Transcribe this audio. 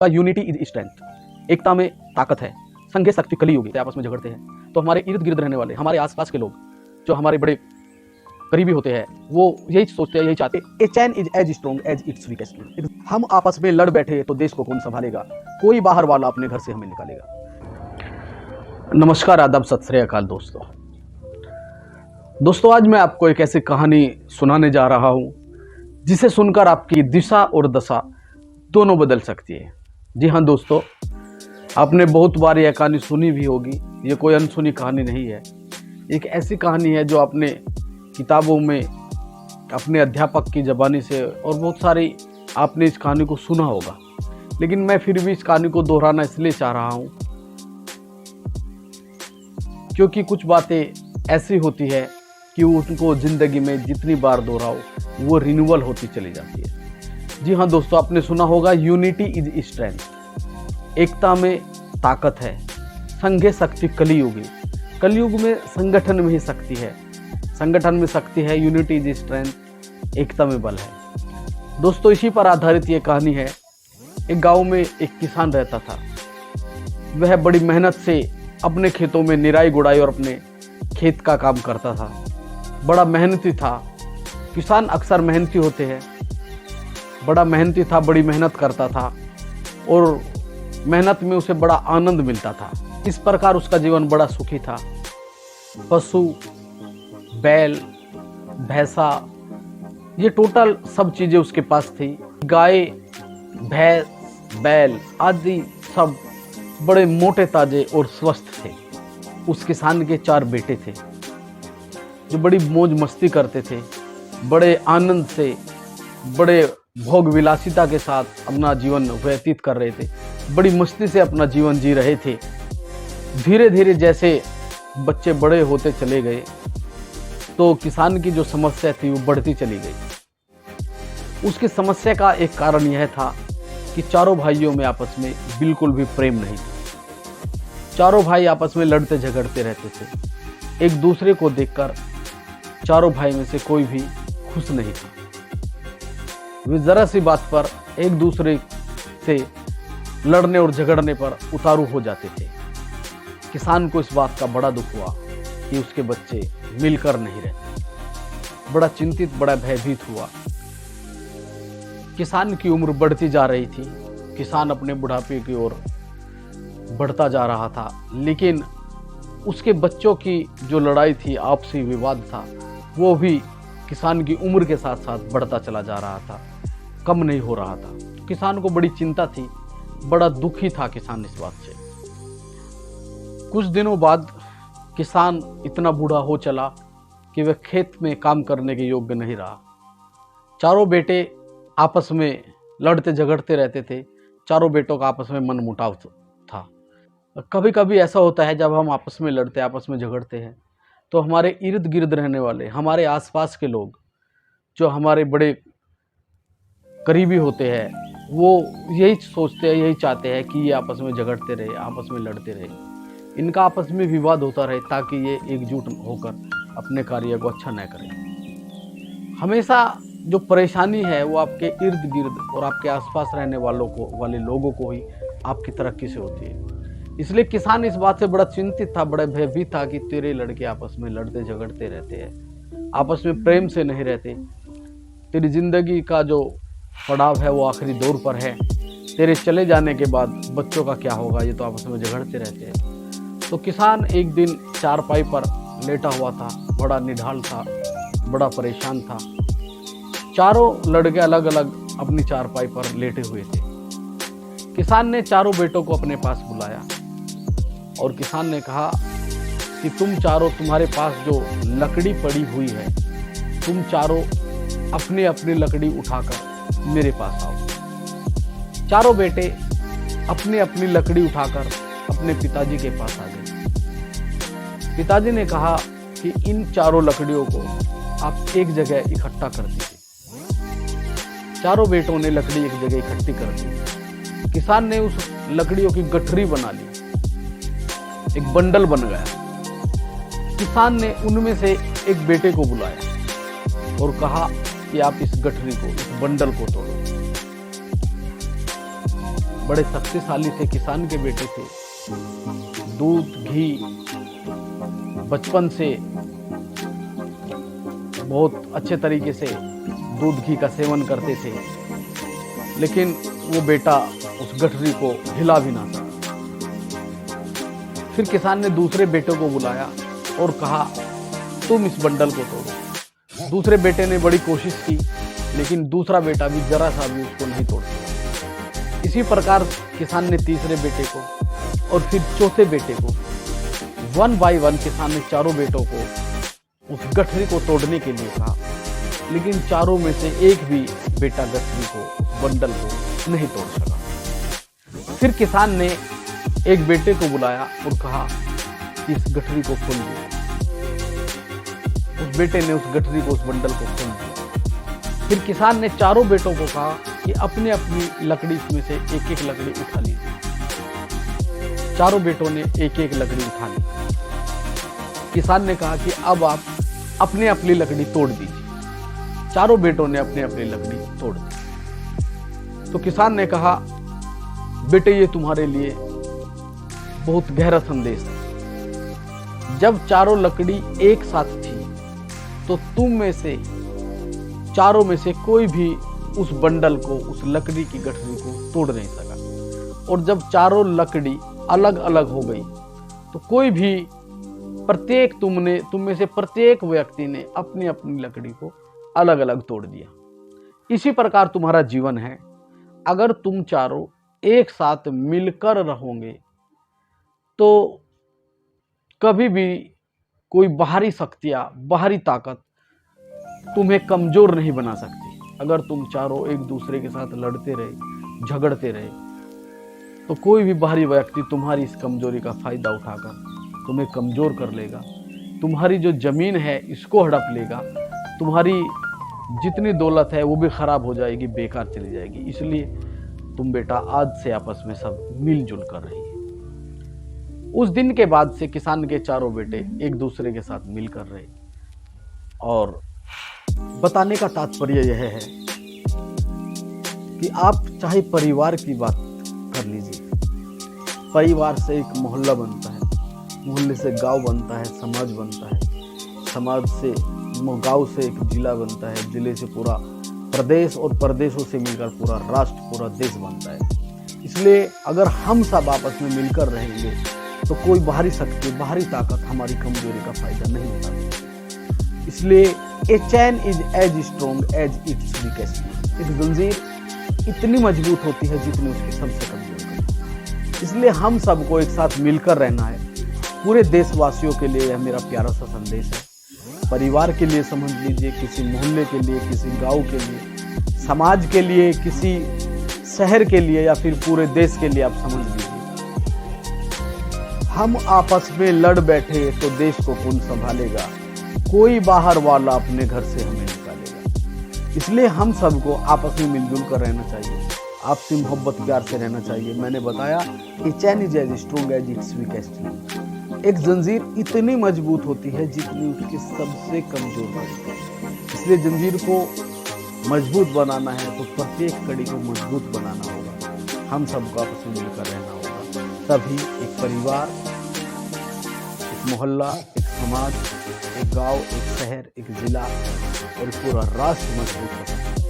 Unity is strength, एकता में ताकत है। संघे शक्ति कलियुग, आपस में झगड़ते हैं तो हमारे इर्द गिर्द रहने वाले, हमारे आसपास के लोग जो हमारे बड़े करीबी होते हैं वो यही सोचते हैं, यही चाहते हैं, a chain is as strong as its weakest link. हम आपस में लड़ बैठे तो देश को कौन संभालेगा, कोई बाहर वाला अपने घर से हमें निकालेगा। नमस्कार, आदाब, सत श्री अकाल दोस्तों, आज मैं आपको एक ऐसी कहानी सुनाने जा रहा हूं जिसे सुनकर आपकी दिशा और दशा दोनों बदल सकती है। जी हाँ दोस्तों, आपने बहुत बार यह कहानी सुनी भी होगी। ये कोई अनसुनी कहानी नहीं है, एक ऐसी कहानी है जो आपने किताबों में अपने अध्यापक की ज़बानी से और बहुत सारी आपने इस कहानी को सुना होगा, लेकिन मैं फिर भी इस कहानी को दोहराना इसलिए चाह रहा हूँ क्योंकि कुछ बातें ऐसी होती है कि उनको ज़िंदगी में जितनी बार दोहराओ वो रिन्यूअल होती चली जाती है। जी हाँ दोस्तों, आपने सुना होगा यूनिटी इज स्ट्रेंथ, एकता में ताकत है। संघे शक्ति कलियुगी, कलियुग में संगठन में ही शक्ति है, संगठन में शक्ति है। यूनिटी इज स्ट्रेंथ, एकता में बल है। दोस्तों, इसी पर आधारित ये कहानी है। एक गांव में एक किसान रहता था। वह बड़ी मेहनत से अपने खेतों में निराई गुड़ाई और अपने खेत का काम करता था। बड़ा मेहनती था। किसान अक्सर मेहनती होते हैं। बड़ा मेहनती था, बड़ी मेहनत करता था और मेहनत में उसे बड़ा आनंद मिलता था। इस प्रकार उसका जीवन बड़ा सुखी था। पशु, बैल, भैंसा, ये टोटल सब चीज़ें उसके पास थी। गाय, भैंस, बैल आदि सब बड़े मोटे ताजे और स्वस्थ थे। उस किसान के 4 बेटे थे जो बड़ी मौज मस्ती करते थे, बड़े आनंद से, बड़े भोग विलासिता के साथ अपना जीवन व्यतीत कर रहे थे, बड़ी मस्ती से अपना जीवन जी रहे थे। धीरे धीरे जैसे बच्चे बड़े होते चले गए तो किसान की जो समस्या थी वो बढ़ती चली गई। उसकी समस्या का एक कारण यह था कि चारों भाइयों में आपस में बिल्कुल भी प्रेम नहीं था। चारों भाई आपस में लड़ते झगड़ते रहते थे। एक दूसरे को देखकर चारों भाई में से कोई भी खुश नहीं था। वे जरा सी बात पर एक दूसरे से लड़ने और झगड़ने पर उतारू हो जाते थे। किसान को इस बात का बड़ा दुख हुआ कि उसके बच्चे मिलकर नहीं रहते। बड़ा चिंतित, बड़ा भयभीत हुआ। किसान की उम्र बढ़ती जा रही थी। किसान अपने बुढ़ापे की ओर बढ़ता जा रहा था, लेकिन उसके बच्चों की जो लड़ाई थी, आपसी विवाद था, वो भी किसान की उम्र के साथ साथ बढ़ता चला जा रहा था, कम नहीं हो रहा था। किसान को बड़ी चिंता थी, बड़ा दुखी था किसान इस बात से। कुछ दिनों बाद किसान इतना बूढ़ा हो चला कि वह खेत में काम करने के योग्य नहीं रहा। चारों बेटे आपस में लड़ते झगड़ते रहते थे। चारों बेटों का आपस में मनमुटाव था। कभी कभी ऐसा होता है जब हम आपस में लड़ते, आपस में झगड़ते हैं तो हमारे इर्द गिर्द रहने वाले, हमारे आसपास के लोग जो हमारे बड़े करीबी होते हैं वो यही सोचते हैं, यही चाहते हैं कि ये आपस में झगड़ते रहे, आपस में लड़ते रहे, इनका आपस में विवाद होता रहे ताकि ये एकजुट होकर अपने कार्य को अच्छा न करें। हमेशा जो परेशानी है वो आपके इर्द गिर्द और आपके आसपास रहने वाले लोगों को ही आपकी तरक्की से होती है। इसलिए किसान इस बात से बड़ा चिंतित था, बड़ा भयभीत था कि तेरे लड़के आपस में लड़ते झगड़ते रहते हैं, आपस में प्रेम से नहीं रहते। तेरी जिंदगी का जो पड़ाव है वो आखिरी दौर पर है। तेरे चले जाने के बाद बच्चों का क्या होगा, ये तो आपस में झगड़ते रहते हैं। तो किसान एक दिन चारपाई पर लेटा हुआ था, बड़ा निढाल था, बड़ा परेशान था। चारों लड़के अलग अलग अपनी चारपाई पर लेटे हुए थे। किसान ने चारों बेटों को अपने पास बुलाया और किसान ने कहा कि तुम चारों, तुम्हारे पास जो लकड़ी पड़ी हुई है, तुम चारों अपनी अपनी लकड़ी उठाकर मेरे पास आओ। चारों बेटे अपनी अपनी लकड़ी उठाकर अपने पिताजी के पास आ गए। पिताजी ने कहा कि इन चारों लकड़ियों को आप एक जगह इकट्ठा कर दीजिए। चारों बेटों ने लकड़ी एक जगह इकट्ठी कर दी। किसान ने उस लकड़ियों की गठरी बना ली, एक बंडल बन गया। किसान ने उनमें से एक बेटे को बुलाया और कहा कि आप इस गठरी को, इस बंडल को तोड़ो। बड़े शक्तिशाली थे, किसान के बेटे थे। दूध घी बचपन से बहुत अच्छे तरीके से दूध घी का सेवन करते थे, लेकिन वो बेटा उस गठरी को हिला भी ना सका। फिर किसान ने दूसरे बेटे को बुलाया और कहा, तुम इस बंडल को तोड़ो। दूसरे बेटे ने बड़ी कोशिश की, लेकिन दूसरा बेटा भी जरा सा भी उसको नहीं तोड़ सका। इसी प्रकार किसान ने तीसरे बेटे को और फिर चौथे बेटे को, 1 बाय 1 किसान ने चारों बेटों को उस गठरी को तोड़ने के लिए कहा, लेकिन चारों में से एक भी बेटा गठरी को, उस बंडल को नहीं तोड़ सका। फिर किसान ने एक बेटे को बुलाया और कहा कि इस गठरी को खोल दिया। उस बेटे ने उस गठरी को, उस बंडल को खोल दिया। फिर किसान ने चारों बेटों को कहा कि अपनी अपनी लकड़ी में से एक एक लकड़ी उठा लीजिए। चारों बेटों ने एक एक लकड़ी उठा ली। किसान ने कहा कि अब आप अपनी अपनी लकड़ी तोड़ दीजिए। चारों बेटों ने अपनी अपनी लकड़ी तोड़ दी। तो किसान ने कहा, बेटे ये तुम्हारे लिए बहुत गहरा संदेश है। जब चारों लकड़ी एक साथ थी तो तुम में से, चारों में से कोई भी उस बंडल को, उस लकड़ी की गठरी को तोड़ नहीं सका। और जब चारों लकड़ी अलग अलग हो गई तो कोई भी, तुम में से प्रत्येक व्यक्ति ने अपनी अपनी लकड़ी को अलग अलग तोड़ दिया। इसी प्रकार तुम्हारा जीवन है। अगर तुम चारों एक साथ मिलकर रहोगे तो कभी भी कोई बाहरी शक्तियां, बाहरी ताकत तुम्हें कमजोर नहीं बना सकती। अगर तुम चारों एक दूसरे के साथ लड़ते रहे, झगड़ते रहे, तो कोई भी बाहरी व्यक्ति तुम्हारी इस कमजोरी का फायदा उठाकर तुम्हें कमजोर कर लेगा। तुम्हारी जो जमीन है इसको हड़प लेगा। तुम्हारी जितनी दौलत है वो भी खराब हो जाएगी, बेकार चली जाएगी। इसलिए तुम बेटा आज से आपस में सब मिलजुल कर रहिए। उस दिन के बाद से किसान के चारों बेटे एक दूसरे के साथ मिलकर रहे। और बताने का तात्पर्य यह है कि आप चाहे परिवार की बात कर लीजिए, परिवार से एक मोहल्ला बनता है, मोहल्ले से गांव बनता है, समाज बनता है, समाज से, गांव से एक जिला बनता है, जिले से पूरा प्रदेश, और प्रदेशों से मिलकर पूरा राष्ट्र, पूरा देश बनता है। इसलिए अगर हम सब आपस में मिलकर रहेंगे तो कोई बाहरी शक्ति, बाहरी ताकत हमारी कमजोरी का फायदा नहीं उठा सकती। इसलिए a chain is as strong as its weakest. एक जंजीर इतनी मजबूत होती है जितनी उसकी सबसे कमजोर होती है। इसलिए हम सबको एक साथ मिलकर रहना है। पूरे देशवासियों के लिए यह मेरा प्यारा सा संदेश है। परिवार के लिए समझ लीजिए, किसी मोहल्ले के लिए, किसी गांव के लिए, समाज के लिए, किसी शहर के लिए, या फिर पूरे देश के लिए आप समझ लीजिए। हम आपस में लड़ बैठे तो देश को कौन संभालेगा? कोई बाहर वाला अपने घर से हमें निकालेगा। इसलिए हम सबको आपस में मिलजुल कर रहना चाहिए, आपसी मोहब्बत प्यार से रहना चाहिए। मैंने बताया कि chain is as strong as its weakest. एक जंजीर इतनी मजबूत होती है जितनी उसकी सबसे कमजोर होती है। इसलिए जंजीर को मजबूत बनाना है तो प्रत्येक कड़ी को मजबूत बनाना होगा। हम सबको आपस में मिलकर रहना होगा, तभी एक परिवार, एक मोहल्ला, एक समाज, एक गांव, एक शहर, एक जिला और पूरा राष्ट्र मजबूत हो सकता है।